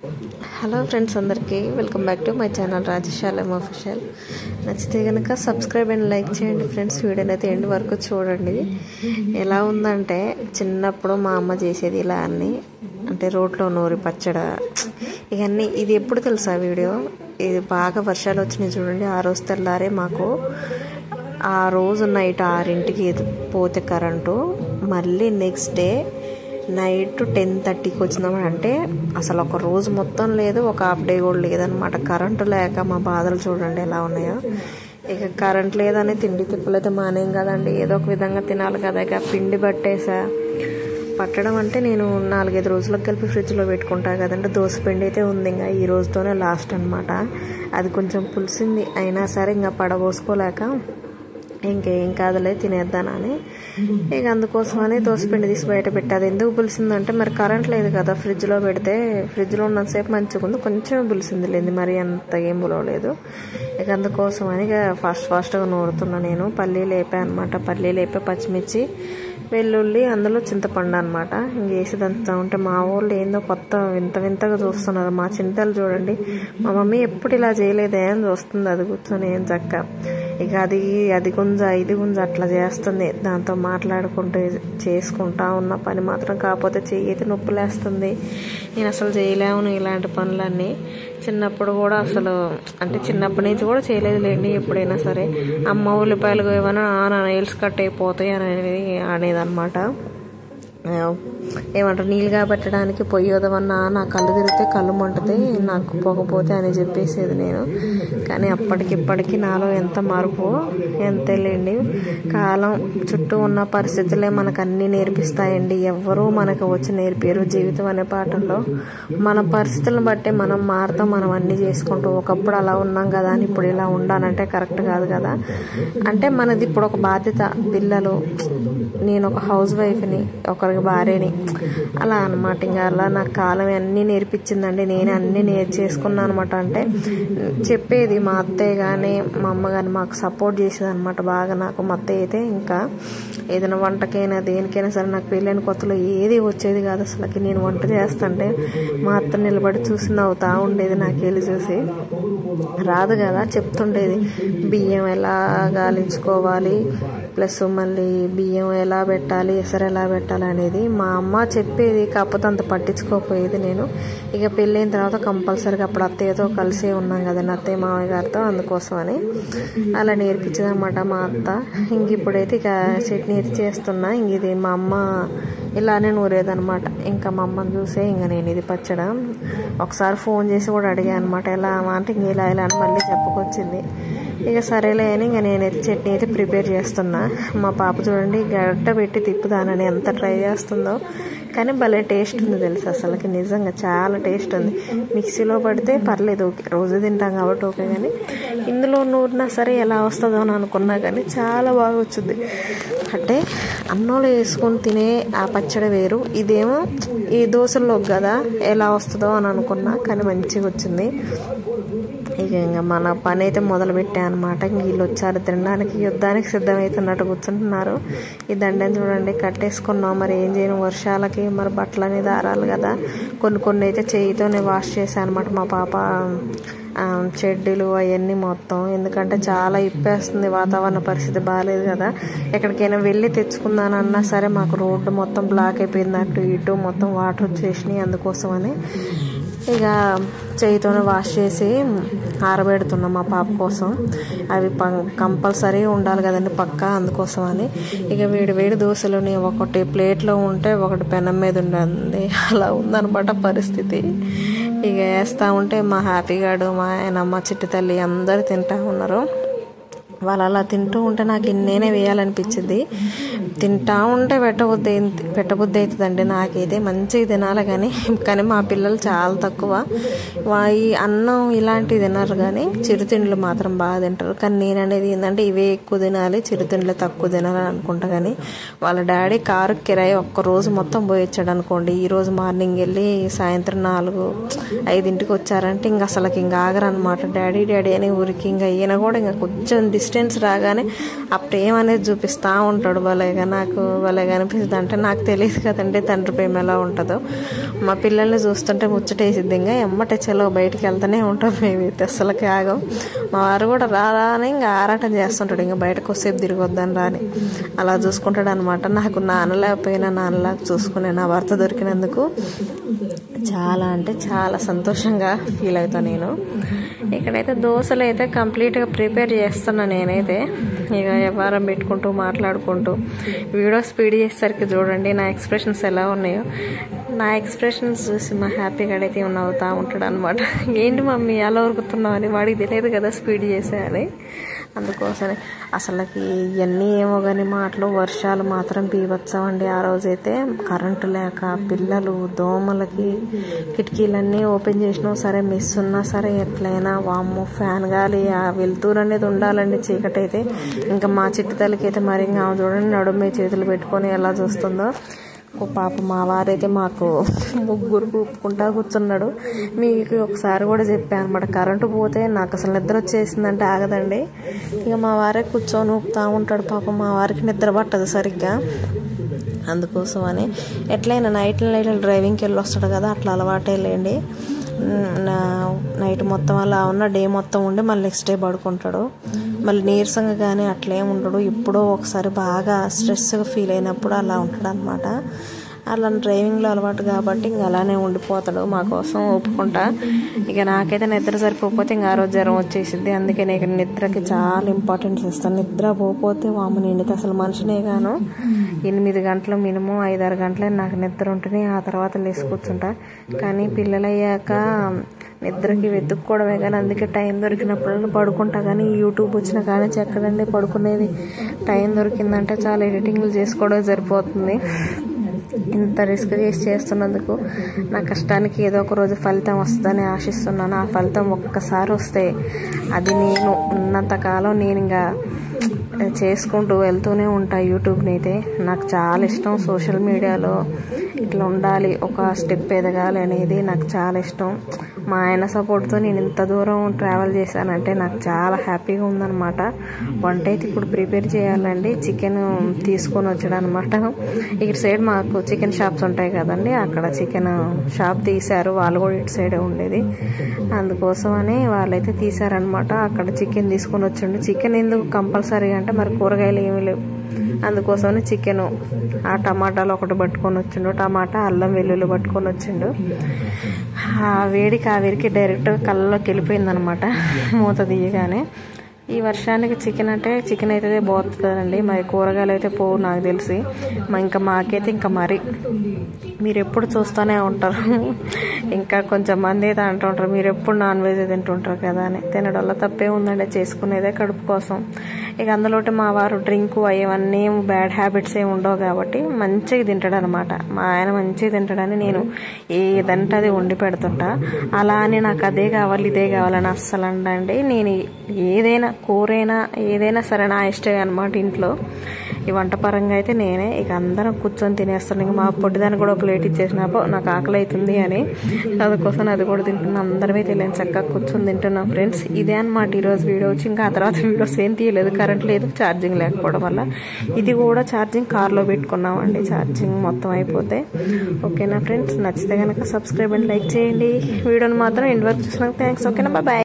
Hello friends, అందరికీ welcome back to my channel Rajashalam official. నచ్చితే కనుక సబ్స్క్రైబ్ అండ్ లైక్ చేయండి ఫ్రెండ్స్. వీడియోని అయితే ఎండ్ వరకు చూడండి. ఎలా ఉందంటే, చిన్నప్పుడు మా అమ్మ చేసేది ఇలా అన్నీ, అంటే రోట్లో నూరి పచ్చడ ఇవన్నీ. ఇది ఎప్పుడు తెలుసా వీడియో? ఇది బాగా వర్షాలు వచ్చినాయి చూడండి. ఆ రోజు తెల్లారే మాకు ఆ రోజు నైట్ 6ంటికి పోతే కరెంటు, మళ్ళీ నెక్స్ట్ డే నైట్ 10:30కి వచ్చిందామని, అంటే అసలు ఒక రోజు మొత్తం లేదు, ఒక హాఫ్ డే కూడా లేదనమాట. కరెంటు లేక మా బాధలు చూడండి ఎలా ఉన్నాయో. ఇక కరెంట్ లేదని తిండి తిప్పలైతే మానేం కదండి, ఏదో ఒక విధంగా తినాలి కదా. ఇక పిండి పట్టడం అంటే నేను 4-5 రోజులకు కలిపి ఫ్రిడ్జ్లో పెట్టుకుంటా కదండి. దోశ పిండి అయితే ఉంది, ఇంకా ఈ రోజుతోనే లాస్ట్ అనమాట. అది కొంచెం పులిసింది, అయినా సరే ఇంకా పడబోసుకోలేక ఇంకేం కాదులే తినేద్దానని ఇక అందుకోసమని దోశపిండి తీసి బయట పెట్టాది. ఎందుకు పులిసిందంటే, మరి కరెంట్ లేదు కదా, ఫ్రిడ్జ్లో పెడితే ఫ్రిడ్జ్లో ఉన్నంతసేపు మంచిగా ఉంది, కొంచెం పులిసింది లేదు, మరి అంత ఏం పులవలేదు. ఇక అందుకోసమని ఇక ఫాస్ట్గా నూరుతున్నా నేను. పల్లీలు వేపాను అనమాట. పల్లీలు వేపే పచ్చిమిర్చి, వెల్లుల్లి, అందులో చింతపండు అనమాట. ఇంక వేసి దంచుతా ఉంటే మా ఊళ్ళో ఏందో కొత్త వింతగా చూస్తున్నారు. మా చింతలు చూడండి, మా మమ్మీ ఎప్పుడు ఇలా చేయలేదే అని చూస్తుంది అది కూర్చొని ఏం చక్క. ఇక అది గుంజ ఇది గుంజ అట్లా చేస్తుంది. దాంతో మాట్లాడుకుంటూ చేసుకుంటా ఉన్న పని మాత్రం, కాకపోతే చెయ్యి నొప్పులేస్తుంది. నేను అసలు చేయలేను ఇలాంటి పనులన్నీ. చిన్నప్పుడు కూడా అసలు, అంటే చిన్నప్పటి నుంచి కూడా చేయలేదులేండి. ఎప్పుడైనా సరే అమ్మ ఉల్లిపాయలు ఏమైనా నా నెయిల్స్ కట్ అయిపోతాయి అనేది అనమాట. ఏమంటారు, నీళ్ళుగా పెట్టడానికి పొయ్యోదమన్నా నా కళ్ళు తిరిగితే కళ్ళు మంటుంది, నాకు పోకపోతే అని చెప్పేసేది నేను. కానీ అప్పటికిప్పటికీ నాలో ఎంత మార్పు ఎంత వెళ్ళండి. కాలం చుట్టూ ఉన్న పరిస్థితులే మనకు అన్నీ నేర్పిస్తాయండి. ఎవ్వరూ మనకు వచ్చి నేర్పారు. జీవితం అనే పాఠంలో మన పరిస్థితులను బట్టి మనం మారుతాం, మనం అన్నీ చేసుకుంటూ. ఒకప్పుడు అలా ఉన్నాం కదా అని ఇప్పుడు ఇలా ఉండాలంటే కరెక్ట్ కాదు కదా. అంటే మనది ఇప్పుడు ఒక బాధ్యత, పిల్లలు, నేను ఒక హౌస్ వైఫ్ని, ఒకరికి భార్యని, అలా అనమాట. ఇంకా అలా నాకు కాలం అన్నీ నేర్పించిందండి. నేను అన్నీ నేర్చేసుకున్నాను అనమాట. అంటే చెప్పేది మా అత్తయ్య కానీ మా అమ్మ కానీ మాకు సపోర్ట్ చేసేది అనమాట బాగా. నాకు మా అత్తయ్య అయితే ఇంకా ఏదైనా వంటకైనా దేనికైనా సరే, నాకు పెళ్ళైన కొత్తలో ఏది వచ్చేది కాదు అసలుకి. నేను వంట చేస్తుంటే మా అత్త నిలబడి చూసి నవ్వుతా ఉండేది, నాకు వెళ్ళి చూసి. రాదు కదా, చెప్తుండేది బియ్యం ఎలా గాలించుకోవాలి, ప్లస్ మళ్ళీ బియ్యం ఎలా పెట్టాలి, ఎసరు ఎలా పెట్టాలి అనేది మా అమ్మ చెప్పేది. కాకపోతే అంత పట్టించుకోకపోయేది నేను. ఇక పెళ్ళైన తర్వాత కంపల్సరీగా అప్పుడు అత్తయ్యతో కలిసే ఉన్నాం కదండి, అత్తయ్య మామయ్య గారితో, అందుకోసమని అలా నేర్పించింది అనమాట మా అత్త. ఇంక ఇప్పుడైతే ఇక చట్నీ అయితే చేస్తున్నా. ఇంక ఇది మా అమ్మ ఇలానే నూరేదనమాట. ఇంకా మా అమ్మని చూసే ఇంకా నేను ఇది పచ్చడా ఒకసారి ఫోన్ చేసి కూడా అడిగాను అనమాట, ఎలా అంటే ఇంక ఇలా అని మళ్ళీ చెప్పుకొచ్చింది. ఇక సరేలే అని ఇంక నేనైతే చట్నీ అయితే ప్రిపేర్ చేస్తున్నా. మా పాప చూడండి గడ్డ పెట్టి తిప్పుదానని ఎంత ట్రై చేస్తుందో, కానీ భలే టేస్ట్ ఉంది తెలుసు అసలుకి, నిజంగా చాలా టేస్ట్ ఉంది. మిక్సీలో పడితే పర్లేదు, ఓకే, రోజు తింటాం కాబట్టి ఓకే, కానీ ఇందులో నూరినా సరే ఎలా వస్తుందో అని అనుకున్నా, కానీ చాలా బాగా వచ్చింది. అంటే అన్నంలో వేసుకొని తినే ఆ పచ్చడి వేరు, ఇదేమో ఈ దోశల్లోకి కదా ఎలా వస్తుందో అని అనుకున్నా, కానీ మంచిగా వచ్చింది. ఇక ఇంకా మన పని అయితే మొదలు పెట్టా అనమాట. వీళ్ళు వచ్చారు తినడానికి, యుద్ధానికి సిద్ధమవుతున్నట్టు కూర్చుంటున్నారు. ఈ దండని చూడండి కట్టేసుకున్నాం. మరి ఏం చేయను, వర్షాలకి మరి బట్టలు అనేది ఆరాలి కదా. కొన్ని అయితే చేయితోనే వాష్ చేశాను అనమాట. మా పాప చెడ్డీలు అవన్నీ మొత్తం, ఎందుకంటే చాలా ఇప్పేస్తుంది, వాతావరణ పరిస్థితి బాగాలేదు కదా. ఎక్కడికైనా వెళ్ళి తెచ్చుకుందానన్నా సరే మాకు రోడ్డు మొత్తం బ్లాక్ అయిపోయింది, అటు ఇటు మొత్తం వాటర్ వచ్చేసినాయి. అందుకోసమని ఇక చేయితోనే వాష్ చేసి ఆరబెడుతున్నాం మా పాప కోసం. అవి కంపల్సరీ ఉండాలి కదండి పక్కా, అందుకోసమని. ఇక వేడి దోశలని ఒకటి ప్లేట్లో ఉంటే ఒకటి పెనం మీద ఉండండి, అలా ఉందన్నమాట పరిస్థితి. ఇక వేస్తూ ఉంటే మా హ్యాపీగాడు, మా ఆయన, మా చిట్టి తల్లి అందరూ తింటూ ఉన్నారు. వాళ్ళు అలా తింటూ ఉంటే నాకు నేనే వేయాలనిపించింది. తింటా ఉంటే పెట్టబుద్ధి అవుతుందండి నాకైతే. మంచిగా తినాలి కానీ మా పిల్లలు చాలా తక్కువ ఈ అన్నం ఇలాంటివి తినరు, కానీ చిరుతిండ్లు మాత్రం బాగా తింటారు. కానీ నేను అనేది ఏంటంటే ఇవే ఎక్కువ తినాలి, చిరుతిండ్లు తక్కువ తినాలని అనుకుంటా. కానీ వాళ్ళ డాడీ కారు కిరాయి ఒక్కరోజు మొత్తం పోయించాడు అనుకోండి. ఈరోజు మార్నింగ్ వెళ్ళి సాయంత్రం 4-5 వచ్చారంటే ఇంక అసలుకి ఇంక ఆగరనమాట. డాడీ అని ఊరికి. ఇంకా ఈయన కూడా ఇంకా కొంచెం డిస్టెన్స్ రాగానే ఆ ప్రేమ అనేది చూపిస్తూ ఉంటాడు. భలేగా నాకు భలేగా అనిపిస్తుంది. అంటే నాకు తెలియదు కదండి తండ్రి ప్రేమ ఎలా ఉంటుందో. మా పిల్లల్ని చూస్తుంటే ముచ్చటేసిద్ది. ఇంకా ఎమ్మటే చలో బయటికి వెళ్తూనే ఉంటాం మేమైతే, అస్సలకి ఆగం. మా వారు కూడా రాని ఇంకా ఆరాటం చేస్తుంటాడు, ఇంకా బయటకు వస్తే తిరిగొద్దని రాని అలా చూసుకుంటాడు అనమాట. నాకు నాన్న లేకపోయినా నాన్నలాగా చూసుకునే నా భర్త దొరికినందుకు చాలా అంటే చాలా సంతోషంగా ఫీల్ అవుతాను నేను. ఇక్కడైతే దోశలు అయితే కంప్లీట్గా ప్రిపేర్ చేస్తున్నా నేనైతే. ఇక వ్యవహారం పెట్టుకుంటూ మాట్లాడుకుంటూ వీడియో స్పీడ్ చేసేసరికి చూడండి నా ఎక్స్ప్రెషన్స్ ఎలా ఉన్నాయో. నా ఎక్స్ప్రెషన్స్ చూసి మా హ్యాపీగా అయితే నవ్వుతూ ఉంటాడు అనమాట. ఏంటి మమ్మీ అలా ఉరుకుతున్నావు అని, వాడికి తెలియదు కదా స్పీడ్ చేసేయాలి. అందుకోసమే అసలుకి ఇవన్నీ ఏమో కానీ మాటలు. వర్షాలు మాత్రం బీభత్సమండి ఆ రోజైతే. కరెంటు లేక పిల్లలు దోమలకి కిటికీలన్నీ ఓపెన్ చేసినా సరే, మిస్ ఉన్నా సరే ఎట్లయినా వామ్మో ఫ్యాన్ గాలి ఆ వెలుతురు అనేది ఉండాలండి చీకటి అయితే. ఇంకా మా చిట్టి తల్లికి అయితే మరి ఇంకా చూడండి నడుమే చేతులు పెట్టుకొని ఎలా చూస్తుందో. పాప మా వారైతే మాకు ముగ్గురు ఊపుకుంటా కూర్చున్నాడు. మీకు ఒకసారి కూడా చెప్పాను అనమాట, కరెంటు పోతే నాకు అసలు నిద్ర వచ్చేసిందంటే ఆగదండి. ఇక మా వారే కూర్చొని ఊపుతూ ఉంటాడు. పాప మా వారికి నిద్ర పట్టదు సరిగ్గా. అందుకోసమని ఎట్లయినా నైట్ డ్రైవింగ్కి వెళ్ళి వస్తాడు కదా, అట్లా అలవాటే లేండి. నైట్ మొత్తం అలా ఉన్న డే మొత్తం ఉండి మళ్ళీ నెక్స్ట్ డే పడుకుంటాడు. మళ్ళీ నీరసంగా కానీ అట్లేం ఉండడు. ఎప్పుడో ఒకసారి బాగా స్ట్రెస్గా ఫీల్ అయినప్పుడు అలా ఉంటాడు అనమాట. అలా డ్రైవింగ్లో అలవాటు కాబట్టి ఇంక అలానే ఉండిపోతాడు మా కోసం ఒప్పుకుంటా. ఇక నాకైతే నిద్ర సరిపోతే ఇంకా ఆ రోజు జ్వరం వచ్చేసింది. అందుకే నేను నిద్రకి చాలా ఇంపార్టెన్స్ ఇస్తాను. నిద్ర పోతే వాము నేనైతే అసలు మనిషినే గాను. 8 గంటలు మినిమం 5-6 గంటలే నాకు నిద్ర ఉంటుంది. ఆ తర్వాత లేచి కూర్చుంటా. కానీ పిల్లలయ్యాక నిద్రకి వెతుక్కోవడమే కానీ, అందుకే టైం దొరికినప్పుడు పడుకుంటా. కానీ యూట్యూబ్ వచ్చిన కానీ ఎక్కడండి పడుకునేది. టైం దొరికిందంటే చాలా ఎడిటింగ్లు చేసుకోవడం సరిపోతుంది. ఇంత రిస్క్ చేస్తున్నందుకు నా కష్టానికి ఏదో ఒక రోజు ఫలితం వస్తుందని ఆశిస్తున్నాను. ఆ ఫలితం ఒక్కసారి వస్తే అది నేను ఉన్నంతకాలం నేను ఇంకా చేసుకుంటూ వెళ్తూనే ఉంటా. యూట్యూబ్ని అయితే నాకు చాలా ఇష్టం. సోషల్ మీడియాలో ఇట్లా ఉండాలి, ఒక స్టెప్ ఎదగాలి అనేది నాకు చాలా ఇష్టం. మా ఆయన సపోర్ట్తో నేను ఇంత దూరం ట్రావెల్ చేశానంటే నాకు చాలా హ్యాపీగా ఉందన్నమాట. వంట అయితే ఇప్పుడు ప్రిపేర్ చేయాలండి. చికెన్ తీసుకొని వచ్చాడు అనమాట. ఇటు సైడ్ మాకు చికెన్ షాప్స్ ఉంటాయి కదండి, అక్కడ చికెన్ షాప్ తీశారు. వాళ్ళు కూడా ఇటు సైడే ఉండేది. అందుకోసమని వాళ్ళైతే తీశారనమాట. అక్కడ చికెన్ తీసుకొని వచ్చిండు. చికెన్ ఎందుకు కంపల్సరీ అంటే మరి కూరగాయలు ఏమీ లేవు. అందుకోసమని చికెను ఆ టమాటాలు ఒకటి పట్టుకొని వచ్చిండు. టమాటా అల్లం వెల్లుల్లి పట్టుకొని వచ్చిండు. ఆ వేడికి ఆవిరికి డైరెక్ట్ కళ్ళలోకి వెళ్ళిపోయిందనమాట మూత తీయగానే. ఈ వర్షానికి చికెన్ అయితే పోతుందండి, మరి కూరగాయలు అయితే పోవు నాకు తెలిసి. ఇంకా మాకైతే ఇంకా మరి మీరు ఎప్పుడు చూస్తూనే ఉంటారు. ఇంకా కొంచెం మంది అయితే అంటుంటారు మీరు ఎప్పుడు నాన్ వెజ్ తింటుంటారు కదా అని. తినడం వల్ల తప్పే ఉందండి, చేసుకునేదే కడుపు కోసం. ఇక అందులోటి మా వారు డ్రింక్ అవన్నీ బ్యాడ్ హ్యాబిట్స్ ఏమి ఉండవు కాబట్టి మంచిగా తింటాడు అనమాట. మా ఆయన మంచిగా తింటాడని నేను ఏదంటే అది వండి పెడుతుంటా. అలా అని నాకు అదే కావాలి ఇదే కావాలని అస్సలు అండి. నేను ఏదైనా కూరైనా ఏదైనా సరే నా ఇష్టమే అనమాట. ఇంట్లో ఈ వంట పరంగా అయితే నేనే. ఇక అందరం కూర్చొని తినేస్తాను. ఇంక మా పొట్టిదాన్ని కూడా ప్లేట్ ఇచ్చేసినాపో నాకు ఆకలి అవుతుంది అని, అందుకోసం అది కూడా తింటున్నాను. అందరమే తెలియని చక్కగా కూర్చొని తింటున్నాం ఫ్రెండ్స్. ఇదే అనమాట ఈరోజు వీడియో వచ్చి. ఇంకా ఆ తర్వాత వీడియోస్ ఏం తీయలేదు, కరెంట్ లేదు, ఛార్జింగ్ లేకపోవడం వల్ల. ఇది కూడా ఛార్జింగ్ కార్లో పెట్టుకున్నామండి, ఛార్జింగ్ మొత్తం అయిపోతే. ఓకేనా ఫ్రెండ్స్, నచ్చితే కనుక సబ్స్క్రైబ్ అండ్ లైక్ చేయండి. వీడియోని మాత్రం ఎండ్ వరకు చూసినాక థ్యాంక్స్. ఓకేనా, బాయ్.